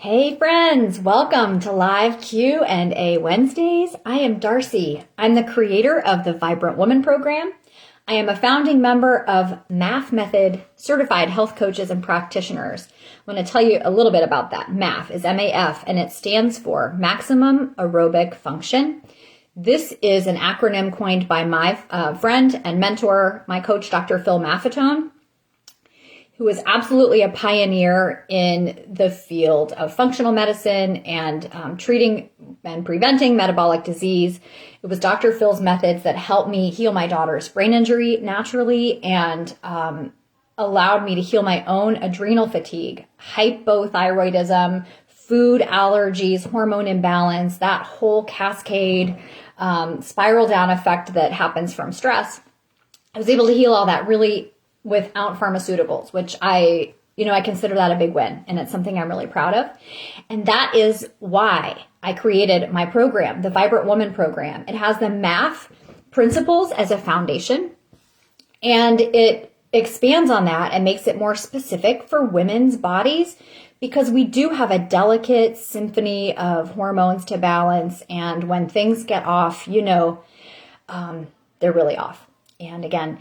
Hey friends, welcome to Live Q&A Wednesdays. I am Darcy. I'm the creator of the Vibrant Woman program. I am a founding member of MAF Method Certified Health Coaches and Practitioners. I'm going to tell you a little bit about that. MAF is MAF, and it stands for Maximum Aerobic Function. This is an acronym coined by my friend and mentor, my coach, Dr. Phil Maffetone, who is absolutely a pioneer in the field of functional medicine and treating and preventing metabolic disease. It was Dr. Phil's methods that helped me heal my daughter's brain injury naturally and allowed me to heal my own adrenal fatigue, hypothyroidism, food allergies, hormone imbalance, that whole cascade spiral down effect that happens from stress. I was able to heal all that really without pharmaceuticals, which I consider that a big win. And it's something I'm really proud of. And that is why I created my program, the Vibrant Woman program. It has the MAF principles as a foundation, and it expands on that and makes it more specific for women's bodies, because we do have a delicate symphony of hormones to balance. And when things get off, they're really off. And again,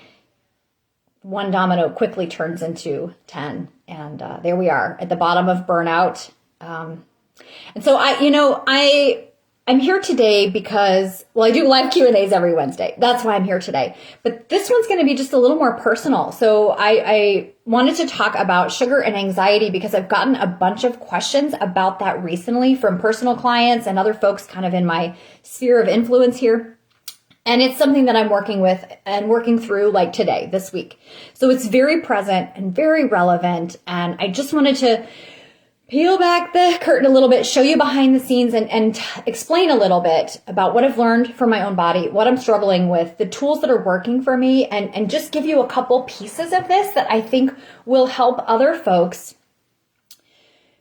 one domino quickly turns into 10. And there we are at the bottom of burnout. And so I'm here today because, I do live Q&As every Wednesday. That's why I'm here today. But this one's going to be just a little more personal. So I wanted to talk about sugar and anxiety because I've gotten a bunch of questions about that recently from personal clients and other folks kind of in my sphere of influence here. And it's something that I'm working with and working through like today, this week. So it's very present and very relevant. And I just wanted to peel back the curtain a little bit, show you behind the scenes and explain a little bit about what I've learned from my own body, what I'm struggling with, the tools that are working for me, and just give you a couple pieces of this that I think will help other folks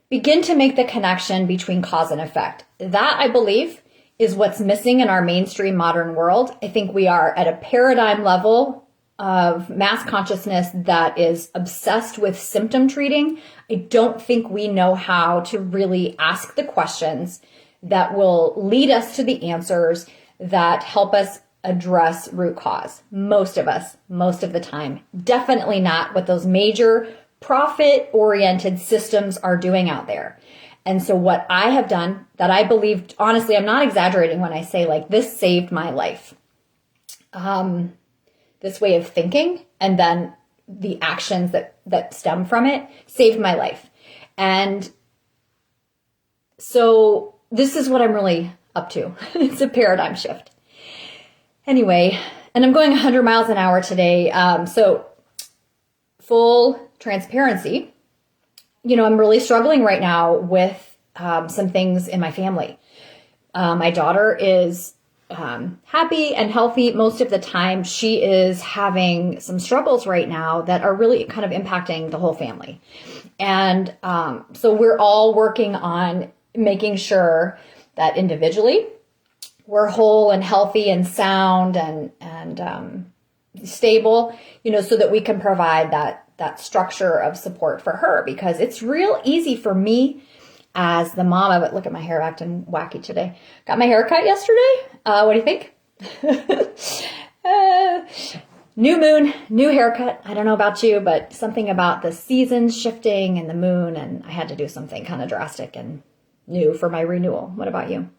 begin to make the connection between cause and effect. That, I believe, is what's missing in our mainstream modern world. I think we are at a paradigm level of mass consciousness that is obsessed with symptom treating. I don't think we know how to really ask the questions that will lead us to the answers that help us address root cause. Most of us, most of the time. Definitely not what those major profit-oriented systems are doing out there. And so what I have done that I believe, honestly, I'm not exaggerating when I say like this saved my life. This way of thinking and then the actions that stem from it saved my life. And so this is what I'm really up to. It's a paradigm shift. Anyway, and I'm going 100 miles an hour today. So full transparency. I'm really struggling right now with some things in my family. My daughter is happy and healthy most of the time. She is having some struggles right now that are really kind of impacting the whole family. And so we're all working on making sure that individually we're whole and healthy and sound and stable, so that we can provide that structure of support for her, because it's real easy for me as the mom of it. Look at my hair acting wacky today. Got my hair cut yesterday. What do you think? New moon, new haircut. I don't know about you, but something about the seasons shifting and the moon, and I had to do something kind of drastic and new for my renewal. What about you?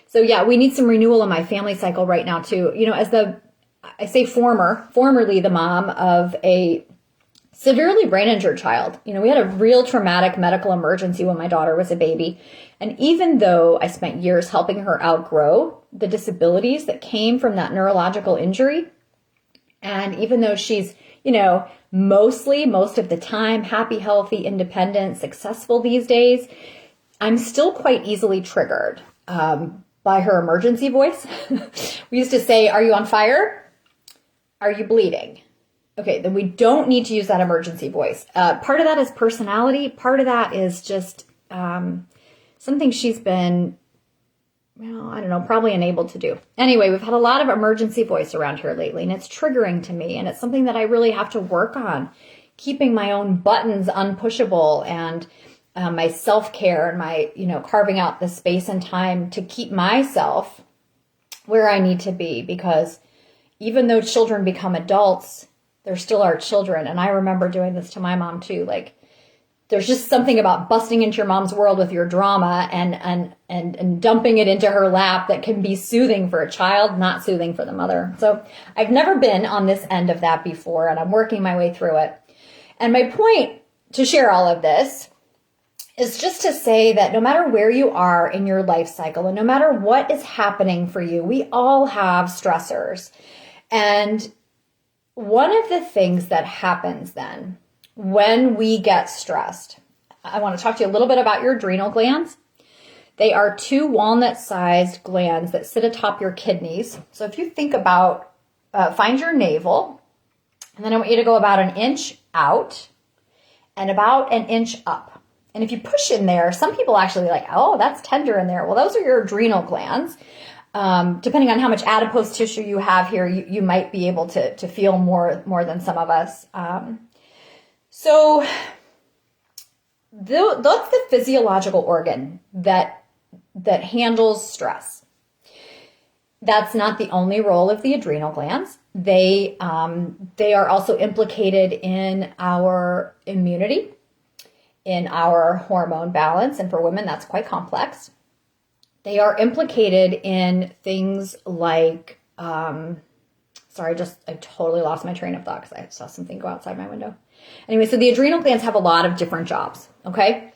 So yeah, we need some renewal in my family cycle right now too. I say formerly the mom of a severely brain injured child. We had a real traumatic medical emergency when my daughter was a baby. And even though I spent years helping her outgrow the disabilities that came from that neurological injury, and even though she's, most of the time happy, healthy, independent, successful these days, I'm still quite easily triggered by her emergency voice. We used to say, "Are you on fire? Are you bleeding?" Okay, then we don't need to use that emergency voice. Part of that is personality. Part of that is just something she's been, probably enabled to do. Anyway, we've had a lot of emergency voice around here lately, and it's triggering to me. And it's something that I really have to work on, keeping my own buttons unpushable and my self-care and my, carving out the space and time to keep myself where I need to be, because even though children become adults, they're still our children. And I remember doing this to my mom too. Like, there's just something about busting into your mom's world with your drama and dumping it into her lap that can be soothing for a child, not soothing for the mother. So I've never been on this end of that before, and I'm working my way through it. And my point to share all of this is just to say that no matter where you are in your life cycle and no matter what is happening for you, we all have stressors. And one of the things that happens then when we get stressed, I want to talk to you a little bit about your adrenal glands. They are 2 walnut-sized glands that sit atop your kidneys. So if you think about, find your navel, and then I want you to go about an inch out and about an inch up. And if you push in there, some people actually like, oh, that's tender in there. Well, those are your adrenal glands. Depending on how much adipose tissue you have here, you might be able to feel more than some of us. So that's the physiological organ that handles stress. That's not the only role of the adrenal glands. They are also implicated in our immunity, in our hormone balance, and for women, that's quite complex. They are implicated in things like, I totally lost my train of thought because I saw something go outside my window. Anyway, so the adrenal glands have a lot of different jobs, okay?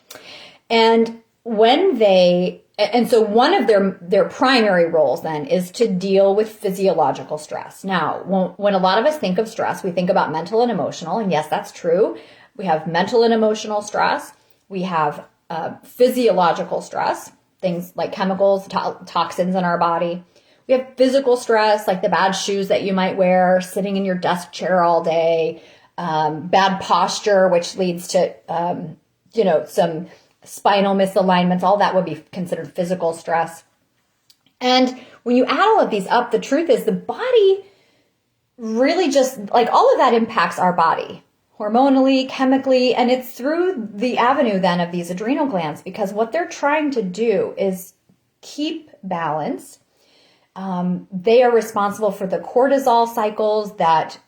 And so one of their primary roles then is to deal with physiological stress. Now, when a lot of us think of stress, we think about mental and emotional, and yes, that's true. We have mental and emotional stress. We have physiological stress, things like chemicals, toxins in our body. We have physical stress, like the bad shoes that you might wear, sitting in your desk chair all day, bad posture, which leads to, some spinal misalignments. All that would be considered physical stress. And when you add all of these up, the truth is the body really just, like, all of that impacts our body hormonally, chemically, and it's through the avenue then of these adrenal glands, because what they're trying to do is keep balance. They are responsible for the cortisol cycles that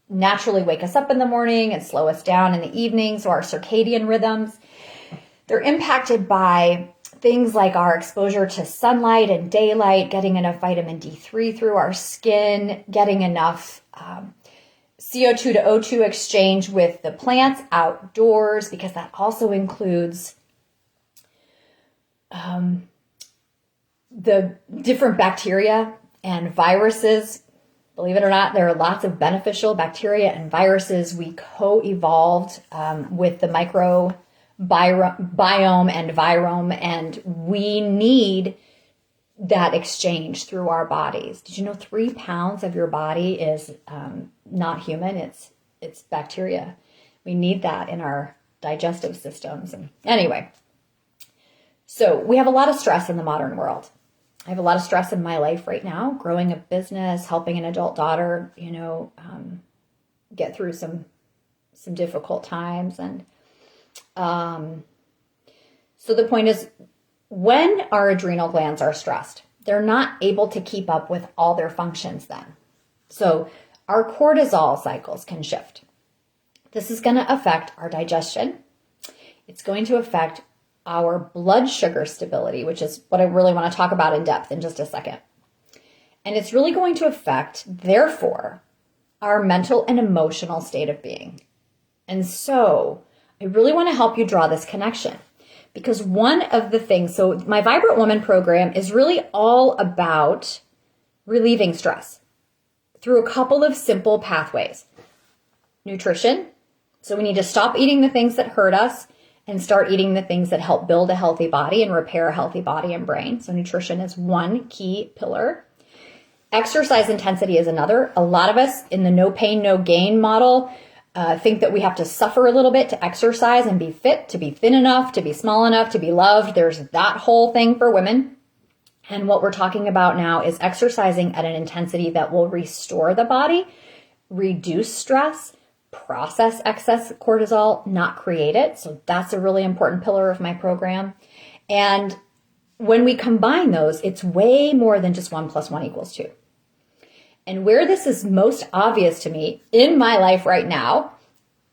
naturally wake us up in the morning and slow us down in the evening, so our circadian rhythms. They're impacted by things like our exposure to sunlight and daylight, getting enough vitamin D3 through our skin, getting enough CO2 to O2 exchange with the plants outdoors, because that also includes the different bacteria and viruses. Believe it or not, there are lots of beneficial bacteria and viruses. We co-evolved with the microbiome and virome, and we need that exchange through our bodies. Did you know 3 pounds of your body is not human? It's bacteria. We need that in our digestive systems. And anyway, so we have a lot of stress in the modern world. I have a lot of stress in my life right now, growing a business, helping an adult daughter, get through some difficult times. And so the point is, when our adrenal glands are stressed, they're not able to keep up with all their functions then. So our cortisol cycles can shift. This is going to affect our digestion. It's going to affect our blood sugar stability, which is what I really want to talk about in depth in just a second. And it's really going to affect, therefore, our mental and emotional state of being. And so I really want to help you draw this connection, because one of the things, so my Vibrant Woman program is really all about relieving stress through a couple of simple pathways. Nutrition. So we need to stop eating the things that hurt us and start eating the things that help build a healthy body and repair a healthy body and brain. So nutrition is one key pillar. Exercise intensity is another. A lot of us in the no pain, no gain model think that we have to suffer a little bit to exercise and be fit, to be thin enough, to be small enough, to be loved. There's that whole thing for women. And what we're talking about now is exercising at an intensity that will restore the body, reduce stress, process excess cortisol, not create it. So that's a really important pillar of my program. And when we combine those, it's way more than just 1 + 1 = 2. And where this is most obvious to me in my life right now,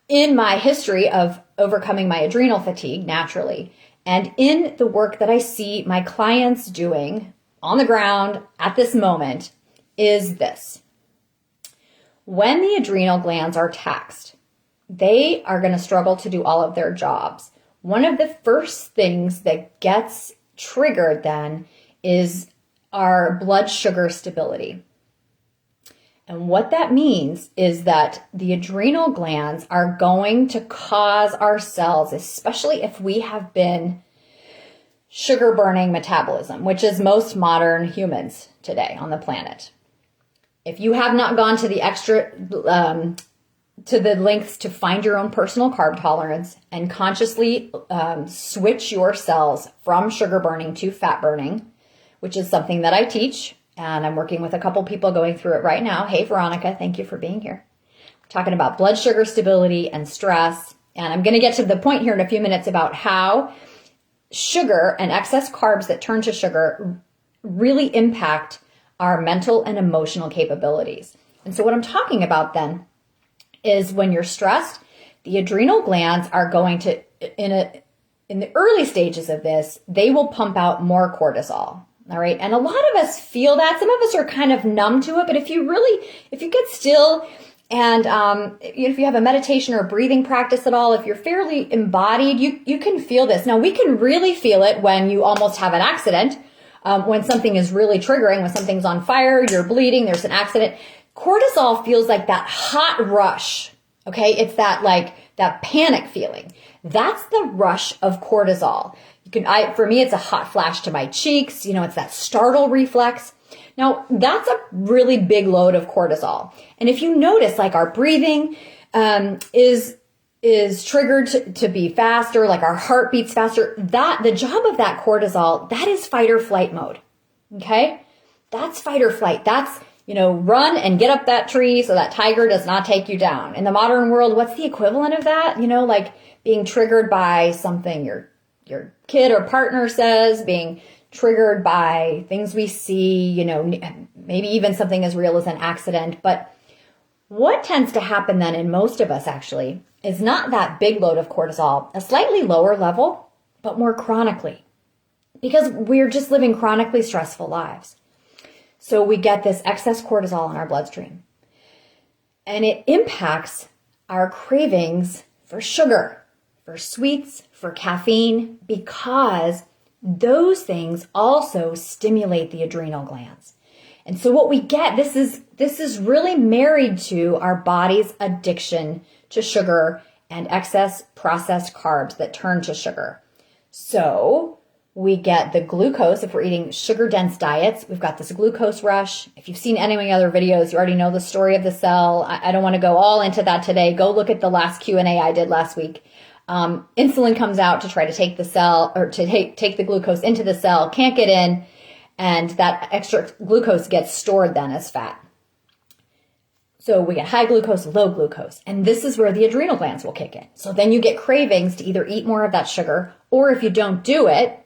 in my history of overcoming my adrenal fatigue naturally, and in the work that I see my clients doing on the ground at this moment, is this. When the adrenal glands are taxed, they are going to struggle to do all of their jobs. One of the first things that gets triggered then is our blood sugar stability. And what that means is that the adrenal glands are going to cause our cells, especially if we have been sugar burning metabolism, which is most modern humans today on the planet. If you have not gone to the to the lengths to find your own personal carb tolerance and consciously switch your cells from sugar burning to fat burning, which is something that I teach, and I'm working with a couple people going through it right now. Hey, Veronica, thank you for being here. We're talking about blood sugar stability and stress, and I'm going to get to the point here in a few minutes about how sugar and excess carbs that turn to sugar really impact our mental and emotional capabilities. And so what I'm talking about then is when you're stressed, the adrenal glands are going to, in the early stages of this, they will pump out more cortisol. All right. And a lot of us feel that. Some of us are kind of numb to it. But if you get still and if you have a meditation or a breathing practice at all, if you're fairly embodied, you can feel this. Now, we can really feel it when you almost have an accident, when something is really triggering, when something's on fire, you're bleeding, there's an accident. Cortisol feels like that hot rush, okay? It's that panic feeling. That's the rush of cortisol. For me, it's a hot flash to my cheeks. It's that startle reflex. Now, that's a really big load of cortisol. And if you notice, like our breathing is triggered to be faster, like our heart beats faster, the job of that cortisol, that is fight or flight mode, okay? That's fight or flight. That's run and get up that tree so that tiger does not take you down. In the modern world, what's the equivalent of that? Like being triggered by something your kid or partner says, being triggered by things we see, maybe even something as real as an accident. But what tends to happen then in most of us actually is not that big load of cortisol, a slightly lower level, but more chronically, because we're just living chronically stressful lives. So we get this excess cortisol in our bloodstream, and it impacts our cravings for sugar, for sweets, for caffeine, because those things also stimulate the adrenal glands. And so what we get, this is really married to our body's addiction to sugar and excess processed carbs that turn to sugar. So we get the glucose. If we're eating sugar-dense diets, we've got this glucose rush. If you've seen any of my other videos, you already know the story of the cell. I don't want to go all into that today. Go look at the last Q&A I did last week. Insulin comes out to try to take the cell, or to take the glucose into the cell, can't get in, and that extra glucose gets stored then as fat. So we get high glucose, low glucose, and this is where the adrenal glands will kick in. So then you get cravings to either eat more of that sugar, or if you don't do it,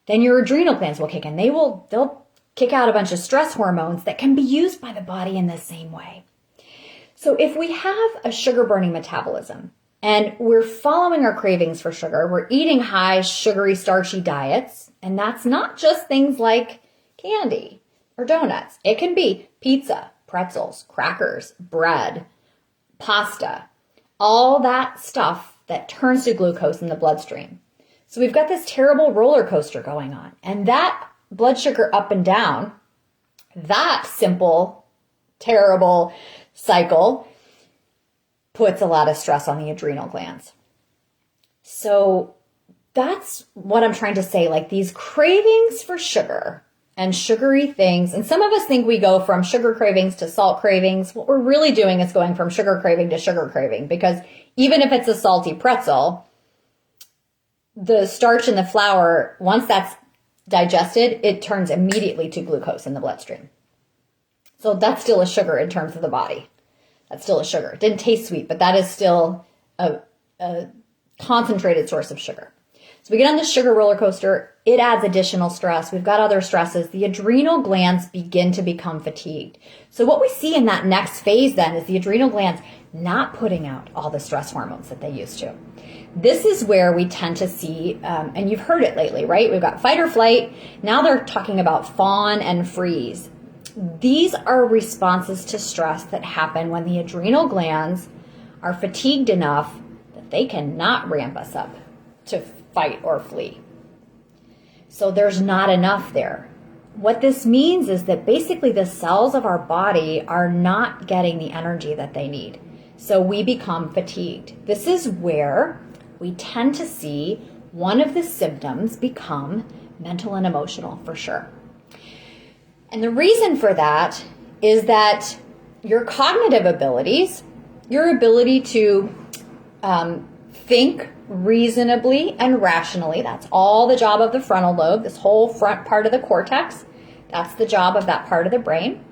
then your adrenal glands will kick in. They'll kick out a bunch of stress hormones that can be used by the body in the same way. So if we have a sugar burning metabolism and we're following our cravings for sugar, we're eating high sugary, starchy diets, and that's not just things like candy or donuts. It can be pizza, pretzels, crackers, bread, pasta, all that stuff that turns to glucose in the bloodstream. So we've got this terrible roller coaster going on, and that blood sugar up and down, that simple, terrible cycle puts a lot of stress on the adrenal glands. So that's what I'm trying to say, like these cravings for sugar and sugary things. And some of us think we go from sugar cravings to salt cravings. What we're really doing is going from sugar craving to sugar craving, because even if it's a salty pretzel, the starch in the flour, once that's digested, it turns immediately to glucose in the bloodstream. So that's still a sugar in terms of the body. That's still a sugar. It didn't taste sweet, but that is still a concentrated source of sugar. So we get on the sugar roller coaster. It adds additional stress. We've got other stresses. The adrenal glands begin to become fatigued. So what we see in that next phase then is the adrenal glands not putting out all the stress hormones that they used to. This is where we tend to see, and you've heard it lately, right? We've got fight or flight. Now they're talking about fawn and freeze. These are responses to stress that happen when the adrenal glands are fatigued enough that they cannot ramp us up to fight or flee. So there's not enough there. What this means is that basically the cells of our body are not getting the energy that they need. So we become fatigued. This is where we tend to see one of the symptoms become mental and emotional for sure. And the reason for that is that your cognitive abilities, your ability to think reasonably and rationally, that's all the job of the frontal lobe, this whole front part of the cortex, that's the job of that part of the brain.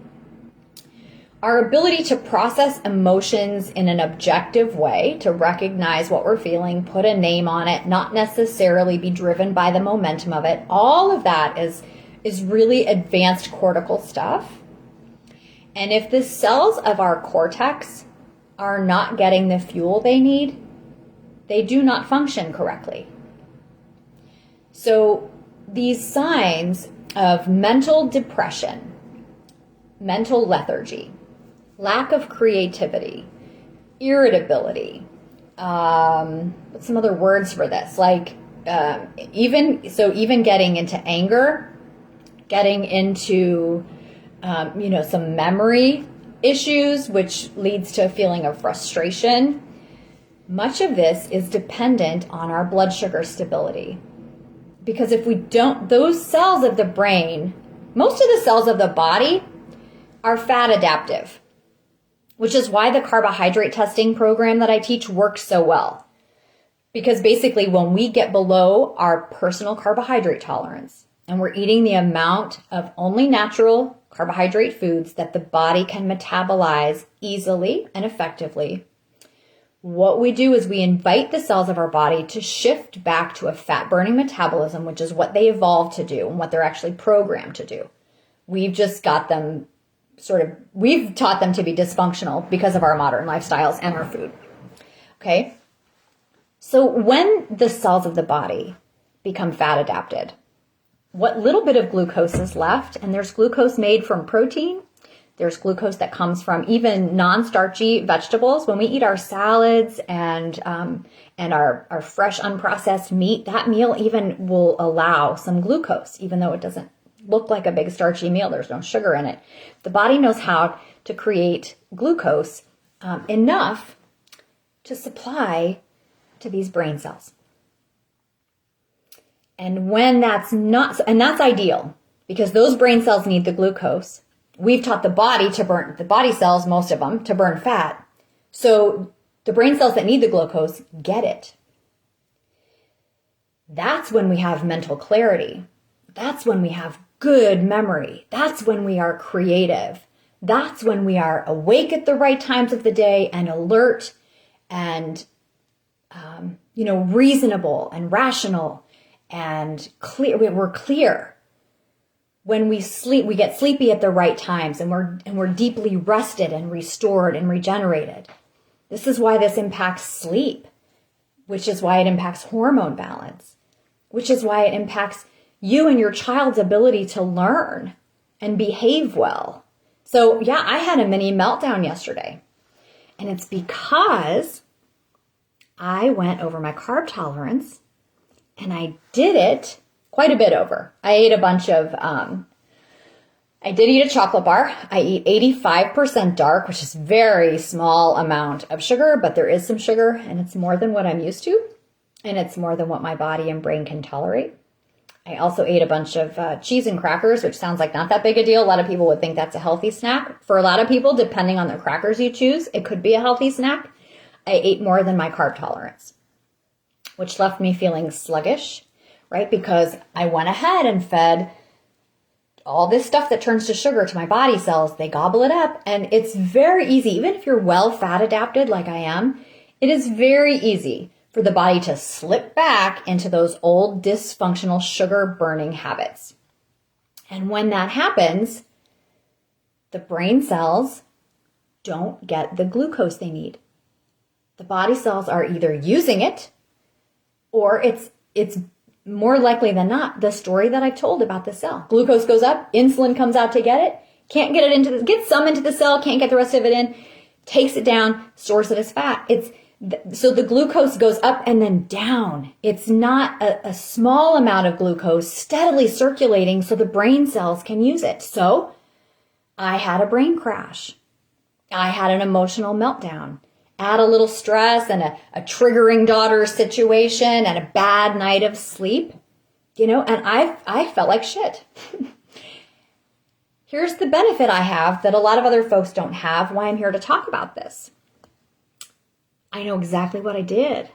Our ability to process emotions in an objective way, to recognize what we're feeling, put a name on it, not necessarily be driven by the momentum of it, all of that is really advanced cortical stuff. And if the cells of our cortex are not getting the fuel they need, they do not function correctly. So these signs of mental depression, mental lethargy, lack of creativity, irritability, what's some other words for this? Like even getting into anger, getting into some memory issues, which leads to a feeling of frustration. Much of this is dependent on our blood sugar stability. Because if we don't, those cells of the brain, most of the cells of the body are fat adaptive, which is why the carbohydrate testing program that I teach works so well. Because basically when we get below our personal carbohydrate tolerance and we're eating the amount of only natural carbohydrate foods that the body can metabolize easily and effectively, what we do is we invite the cells of our body to shift back to a fat-burning metabolism, which is what they evolved to do and what they're actually programmed to do. We've just got them we've taught them to be dysfunctional because of our modern lifestyles and our food. Okay? So when the cells of the body become fat adapted, what little bit of glucose is left, and there's glucose made from protein, there's glucose that comes from even non-starchy vegetables. When we eat our salads and our fresh unprocessed meat, that meal even will allow some glucose, even though it doesn't look like a big starchy meal. There's no sugar in it. The body knows how to create glucose enough to supply to these brain cells. And when that's not, and that's ideal because those brain cells need the glucose. We've taught the body to burn, the body cells, most of them, to burn fat. So the brain cells that need the glucose get it. That's when we have mental clarity. That's when we have good memory. That's when we are creative. That's when we are awake at the right times of the day and alert and, reasonable and rational and clear. We're clear. When we sleep, we get sleepy at the right times and we're deeply rested and restored and regenerated. This is why this impacts sleep, which is why it impacts hormone balance, which is why it impacts you and your child's ability to learn and behave well. So yeah, I had a mini meltdown yesterday, and it's because I went over my carb tolerance, and I did it quite a bit over. I ate a bunch of, I did eat a chocolate bar. I eat 85% dark, which is very small amount of sugar, but there is some sugar, and it's more than what I'm used to, and it's more than what my body and brain can tolerate. I also ate a bunch of cheese and crackers, which sounds like not that big a deal. A lot of people would think that's a healthy snack. For a lot of people, depending on the crackers you choose, it could be a healthy snack. I ate more than my carb tolerance, which left me feeling sluggish, right? Because I went ahead and fed all this stuff that turns to sugar to my body cells, they gobble it up. And it's very easy, even if you're well fat adapted like I am, it is very easy for the body to slip back into those old dysfunctional sugar burning habits. And when that happens, the brain cells don't get the glucose they need. The body cells are either using it, or it's more likely than not the story that I've told about the cell. Glucose goes up, insulin comes out to get it, can't get it gets some into the cell, can't get the rest of it in, takes it down, stores it as fat. So the glucose goes up and then down. It's not a small amount of glucose steadily circulating so the brain cells can use it. So I had a brain crash. I had an emotional meltdown. Add a little stress and a triggering daughter situation and a bad night of sleep, and I felt like shit. Here's the benefit I have that a lot of other folks don't have, why I'm here to talk about this. I know exactly what I did.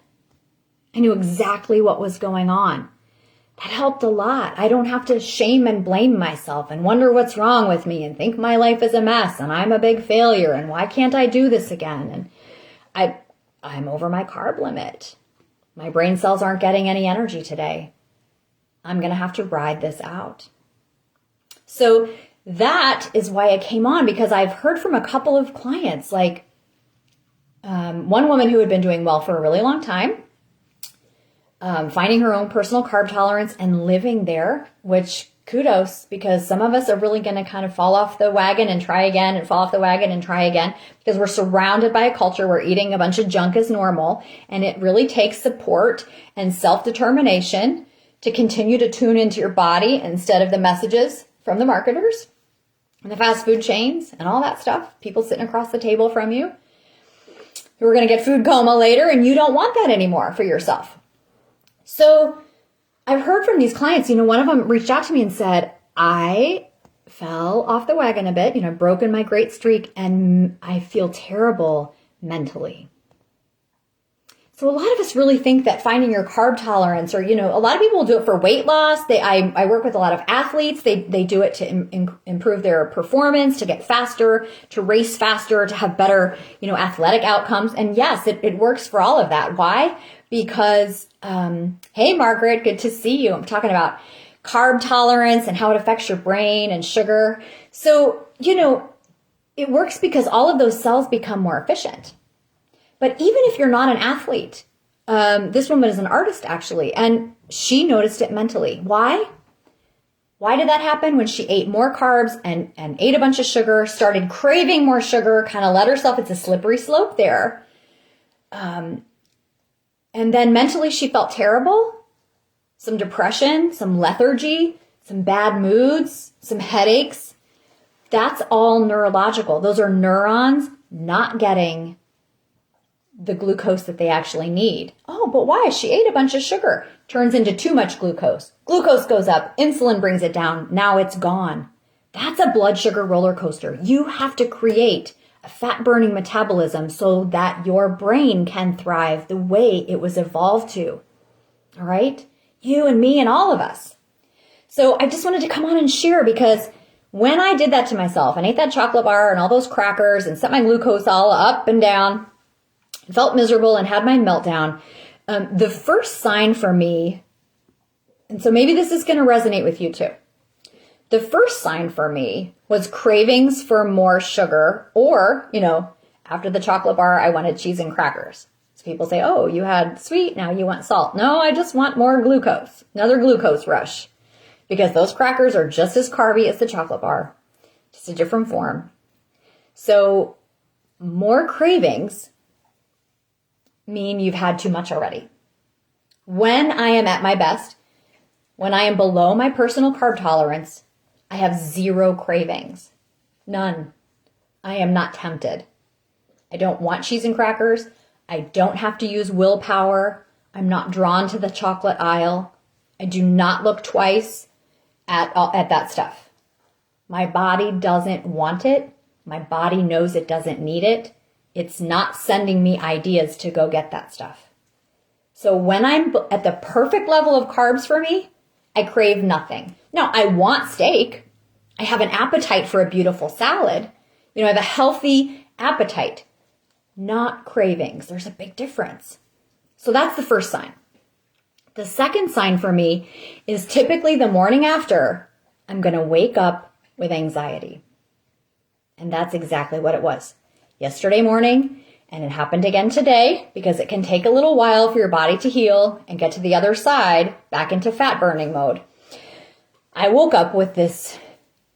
I knew exactly what was going on. That helped a lot. I don't have to shame and blame myself and wonder what's wrong with me and think my life is a mess and I'm a big failure and why can't I do this again? And I'm over my carb limit. My brain cells aren't getting any energy today. I'm going to have to ride this out. So that is why I came on, because I've heard from a couple of clients, like one woman who had been doing well for a really long time, finding her own personal carb tolerance and living there, which kudos, because some of us are really going to kind of fall off the wagon and try again and fall off the wagon and try again, because we're surrounded by a culture where eating a bunch of junk is normal. And it really takes support and self-determination to continue to tune into your body instead of the messages from the marketers and the fast food chains and all that stuff. People sitting across the table from you who are going to get food coma later, and you don't want that anymore for yourself. So I've heard from these clients, one of them reached out to me and said, I fell off the wagon a bit, broken my great streak, and I feel terrible mentally. So a lot of us really think that finding your carb tolerance, or, a lot of people will do it for weight loss. I work with a lot of athletes. They do it to improve their performance, to get faster, to race faster, to have better, athletic outcomes. And yes, it works for all of that. Why? Because, hey, Margaret, good to see you. I'm talking about carb tolerance and how it affects your brain and sugar. So, it works because all of those cells become more efficient. But even if you're not an athlete, this woman is an artist actually, and she noticed it mentally. Why? Why did that happen? When she ate more carbs and ate a bunch of sugar, started craving more sugar, kind of let herself, it's a slippery slope there. And then mentally she felt terrible, some depression, some lethargy, some bad moods, some headaches. That's all neurological. Those are neurons not getting the glucose that they actually need. Oh, but why? She ate a bunch of sugar. Turns into too much glucose. Glucose goes up. Insulin brings it down. Now it's gone. That's a blood sugar roller coaster. You have to create a fat-burning metabolism so that your brain can thrive the way it was evolved to. All right? You and me and all of us. So I just wanted to come on and share, because when I did that to myself and ate that chocolate bar and all those crackers and set my glucose all up and down, felt miserable and had my meltdown, the first sign for me, and so maybe this is going to resonate with you too. The first sign for me was cravings for more sugar, or, after the chocolate bar, I wanted cheese and crackers. So people say, oh, you had sweet, now you want salt. No, I just want more glucose, another glucose rush, because those crackers are just as carby as the chocolate bar, just a different form. So more cravings mean you've had too much already. When I am at my best, when I am below my personal carb tolerance, I have zero cravings. None. I am not tempted. I don't want cheese and crackers. I don't have to use willpower. I'm not drawn to the chocolate aisle. I do not look twice at that stuff. My body doesn't want it. My body knows it doesn't need it. It's not sending me ideas to go get that stuff. So when I'm at the perfect level of carbs for me, I crave nothing. Now, I want steak. I have an appetite for a beautiful salad. I have a healthy appetite, not cravings. There's a big difference. So that's the first sign. The second sign for me is typically the morning after, I'm going to wake up with anxiety. And that's exactly what it was yesterday morning. And it happened again today, because it can take a little while for your body to heal and get to the other side, back into fat burning mode. I woke up with this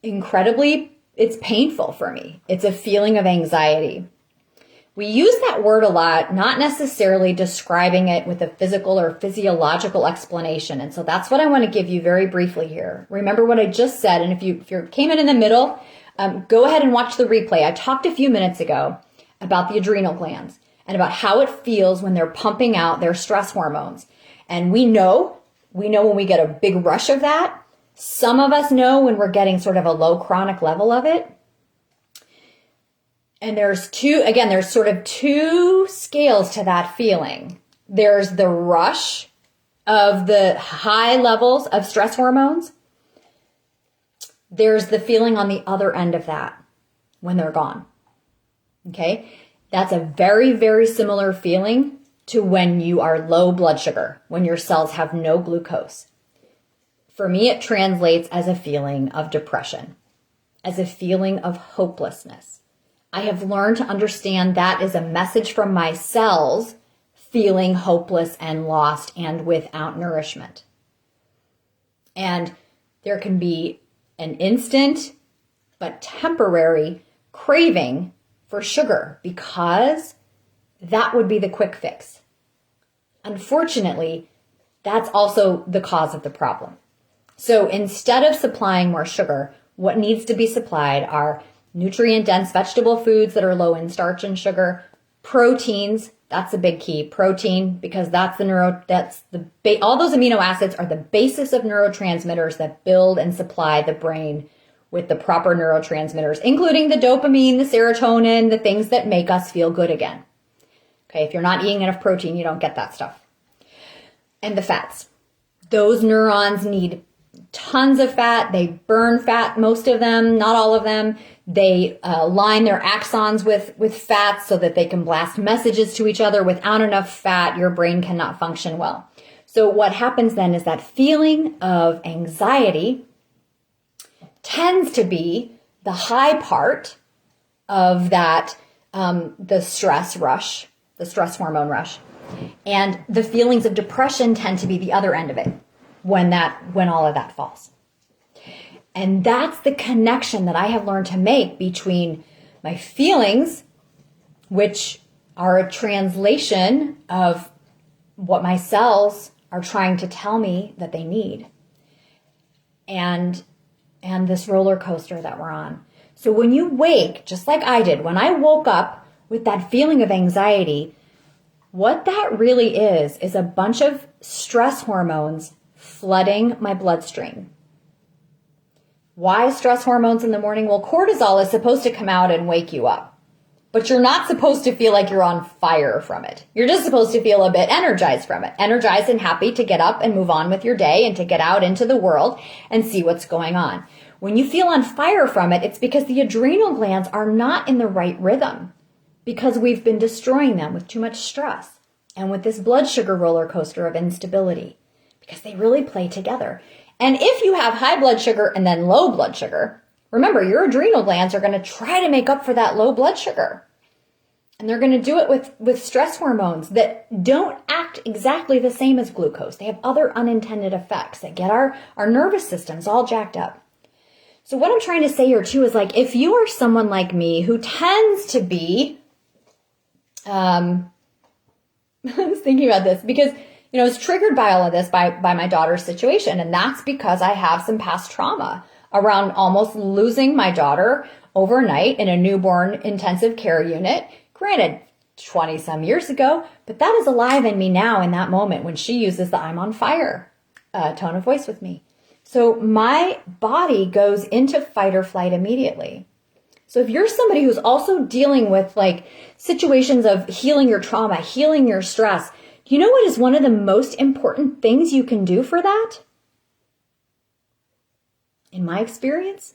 it's painful for me. It's a feeling of anxiety. We use that word a lot, not necessarily describing it with a physical or physiological explanation. And so that's what I want to give you very briefly here. Remember what I just said. And if you came in the middle, go ahead and watch the replay. I talked a few minutes ago about the adrenal glands and about how it feels when they're pumping out their stress hormones. And we know when we get a big rush of that. Some of us know when we're getting sort of a low chronic level of it. And there's sort of two scales to that feeling. There's the rush of the high levels of stress hormones. There's the feeling on the other end of that when they're gone. Okay? That's a very, very similar feeling to when you are low blood sugar, when your cells have no glucose. For me, it translates as a feeling of depression, as a feeling of hopelessness. I have learned to understand that is a message from my cells feeling hopeless and lost and without nourishment. And there can be an instant but temporary craving for sugar, because that would be the quick fix. Unfortunately, that's also the cause of the problem. So instead of supplying more sugar, what needs to be supplied are nutrient-dense vegetable foods that are low in starch and sugar, proteins. That's a big key. Protein, because all those amino acids are the basis of neurotransmitters that build and supply the brain with the proper neurotransmitters, including the dopamine, the serotonin, the things that make us feel good again. Okay, if you're not eating enough protein, you don't get that stuff. And the fats. Those neurons need tons of fat. They burn fat, most of them, not all of them. They line their axons with fats so that they can blast messages to each other. Without enough fat, your brain cannot function well. So what happens then is that feeling of anxiety tends to be the high part of that, the stress rush, the stress hormone rush. And the feelings of depression tend to be the other end of it when all of that falls. And that's the connection that I have learned to make between my feelings, which are a translation of what my cells are trying to tell me that they need, and this roller coaster that we're on. So when you wake, just like I did, when I woke up with that feeling of anxiety, what that really is a bunch of stress hormones flooding my bloodstream. Why stress hormones in the morning? Well, cortisol is supposed to come out and wake you up, but you're not supposed to feel like you're on fire from it. You're just supposed to feel a bit energized from it, energized and happy to get up and move on with your day and to get out into the world and see what's going on. When you feel on fire from it, it's because the adrenal glands are not in the right rhythm, because we've been destroying them with too much stress and with this blood sugar roller coaster of instability, because they really play together. And if you have high blood sugar and then low blood sugar, remember, your adrenal glands are going to try to make up for that low blood sugar. And they're going to do it with stress hormones that don't act exactly the same as glucose. They have other unintended effects that get our nervous systems all jacked up. So what I'm trying to say here too is, like, if you are someone like me who tends to be, I was thinking about this because, I was triggered by all of this by my daughter's situation. And that's because I have some past trauma around almost losing my daughter overnight in a newborn intensive care unit. Granted, 20 some years ago, but that is alive in me now in that moment when she uses the I'm on fire tone of voice with me. So my body goes into fight or flight immediately. So if you're somebody who's also dealing with like situations of healing your trauma, healing your stress, you know what is one of the most important things you can do for that? In my experience,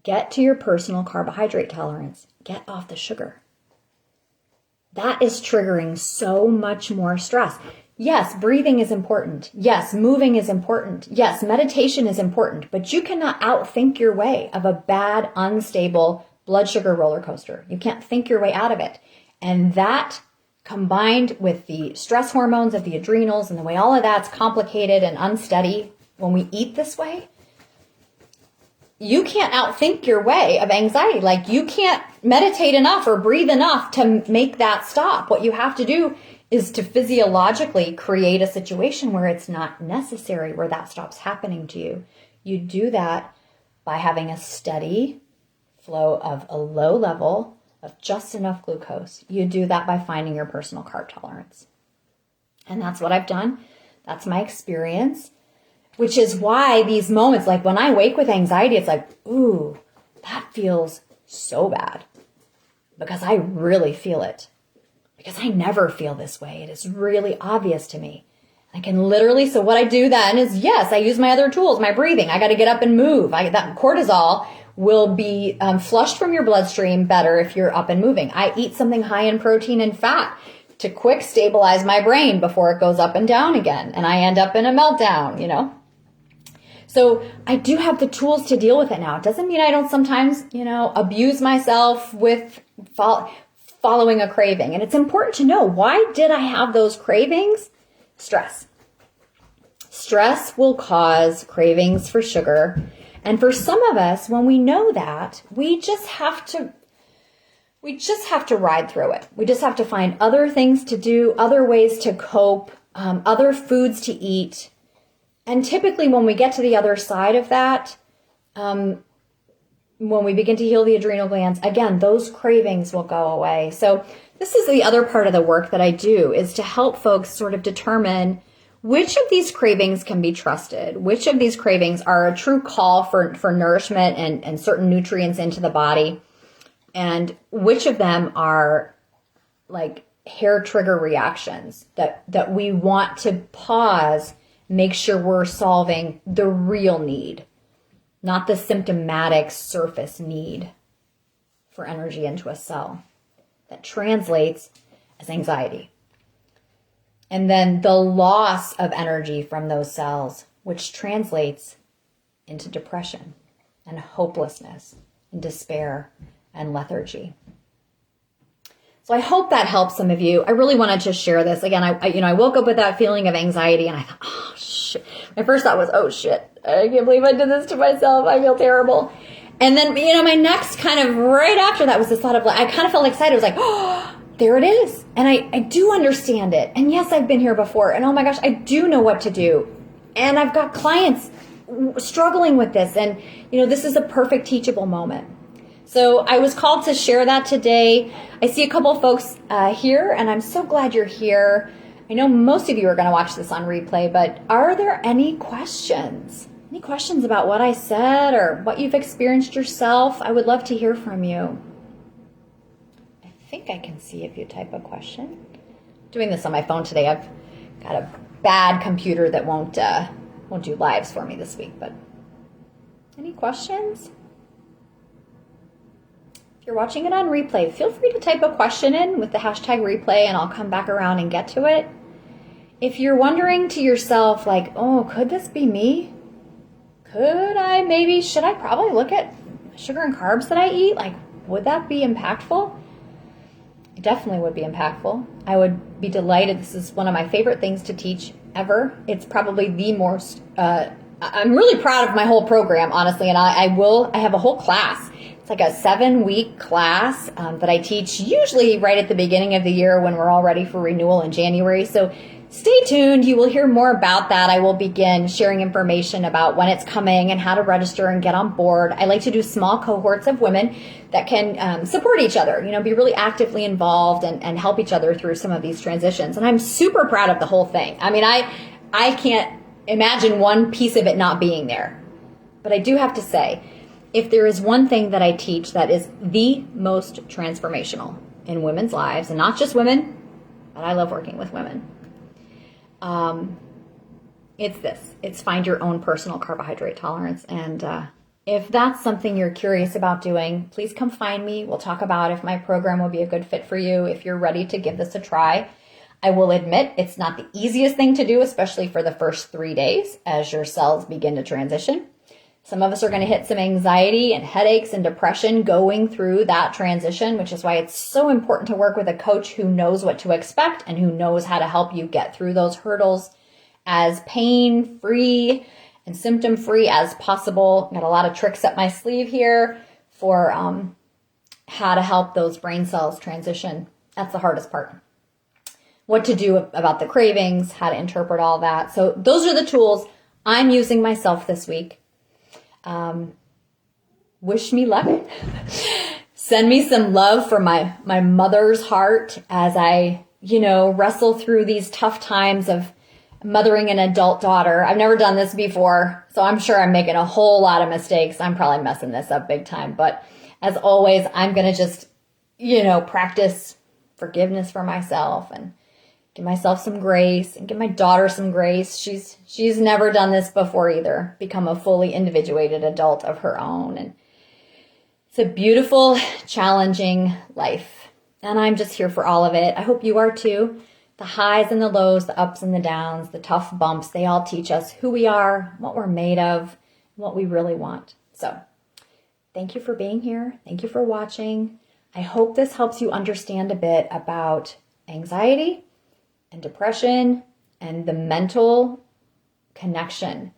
Get to your personal carbohydrate tolerance. Get off the sugar. That is triggering so much more stress. Yes, breathing is important. Yes, moving is important. Yes, meditation is important, but you cannot outthink your way of a bad, unstable blood sugar roller coaster. You can't think your way out of it. And that, combined with the stress hormones of the adrenals and the way all of that's complicated and unsteady when we eat this way, you can't outthink your way of anxiety. Like, you can't meditate enough or breathe enough to make that stop. What you have to do is to physiologically create a situation where it's not necessary, where that stops happening to you. You do that by having a steady flow of a low level of just enough glucose. You do that by finding your personal carb tolerance. And that's what I've done. That's my experience, which is why these moments, like when I wake with anxiety, it's like, ooh, that feels so bad, because I really feel it. Because I never feel this way. It is really obvious to me. I can literally, so what I do then is, yes, I use my other tools, my breathing. I got to get up and move. That cortisol will be flushed from your bloodstream better if you're up and moving. I eat something high in protein and fat to quick stabilize my brain before it goes up and down again. And I end up in a meltdown, you know. So I do have the tools to deal with it now. It doesn't mean I don't sometimes, abuse myself with following a craving. And it's important to know, why did I have those cravings? Stress. Stress will cause cravings for sugar. And for some of us, when we know that, we just have to ride through it. We just have to find other things to do, other ways to cope, other foods to eat. And typically when we get to the other side of that, when we begin to heal the adrenal glands, again, those cravings will go away. So this is the other part of the work that I do, is to help folks sort of determine which of these cravings can be trusted, which of these cravings are a true call for nourishment and certain nutrients into the body, and which of them are like hair trigger reactions that we want to pause, make sure we're solving the real need, not the symptomatic surface need for energy into a cell that translates as anxiety. And then the loss of energy from those cells, which translates into depression and hopelessness and despair and lethargy. So I hope that helps some of you. I really wanted to share this. Again, I woke up with that feeling of anxiety, and I thought, oh shit. My first thought was, oh shit, I can't believe I did this to myself. I feel terrible. And then, my next kind of right after that was this thought of, like, I kind of felt excited. I was like, oh, there it is. And I do understand it. And yes, I've been here before. And oh my gosh, I do know what to do. And I've got clients struggling with this. And, this is a perfect teachable moment. So I was called to share that today. I see a couple of folks here, and I'm so glad you're here. I know most of you are going to watch this on replay, but are there any questions? Any questions about what I said or what you've experienced yourself? I would love to hear from you. I think I can see if you type a question. Doing this on my phone today. I've got a bad computer that won't do lives for me this week, but any questions? If you're watching it on replay, feel free to type a question in with the hashtag replay, and I'll come back around and get to it. If you're wondering to yourself, like, oh, could this be me? Should I probably look at sugar and carbs that I eat? Like, would that be impactful? It definitely would be impactful. I would be delighted. This is one of my favorite things to teach ever. It's probably the most, I'm really proud of my whole program, honestly, and I have a whole class. It's like a 7-week class that I teach usually right at the beginning of the year when we're all ready for renewal in January. So stay tuned. You will hear more about that. I will begin sharing information about when it's coming and how to register and get on board. I like to do small cohorts of women that can support each other, be really actively involved and help each other through some of these transitions. And I'm super proud of the whole thing. I mean, I can't imagine one piece of it not being there. But I do have to say, if there is one thing that I teach that is the most transformational in women's lives, and not just women, but I love working with women, it's this. It's find your own personal carbohydrate tolerance. And If that's something you're curious about doing, please come find me. We'll talk about if my program will be a good fit for you, if you're ready to give this a try. I will admit it's not the easiest thing to do, especially for the first 3 days as your cells begin to transition. Some of us are going to hit some anxiety and headaches and depression going through that transition, which is why it's so important to work with a coach who knows what to expect and who knows how to help you get through those hurdles as pain-free and symptom-free as possible. Got a lot of tricks up my sleeve here for how to help those brain cells transition. That's the hardest part. What to do about the cravings, how to interpret all that. So those are the tools I'm using myself this week. Wish me luck. Send me some love from my mother's heart as I, wrestle through these tough times of mothering an adult daughter. I've never done this before, so I'm sure I'm making a whole lot of mistakes. I'm probably messing this up big time, but as always, I'm going to just, practice forgiveness for myself and give myself some grace and give my daughter some grace. She's never done this before either, become a fully individuated adult of her own. And it's a beautiful, challenging life. And I'm just here for all of it. I hope you are too. The highs and the lows, the ups and the downs, the tough bumps, they all teach us who we are, what we're made of, what we really want. So thank you for being here. Thank you for watching. I hope this helps you understand a bit about anxiety and depression and the mental connection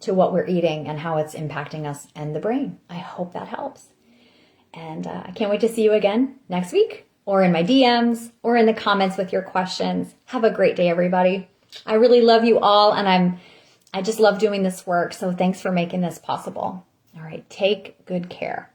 to what we're eating and how it's impacting us and the brain. I hope that helps. And I can't wait to see you again next week or in my DMs or in the comments with your questions. Have a great day, everybody. I really love you all, and I just love doing this work. So thanks for making this possible. All right, take good care.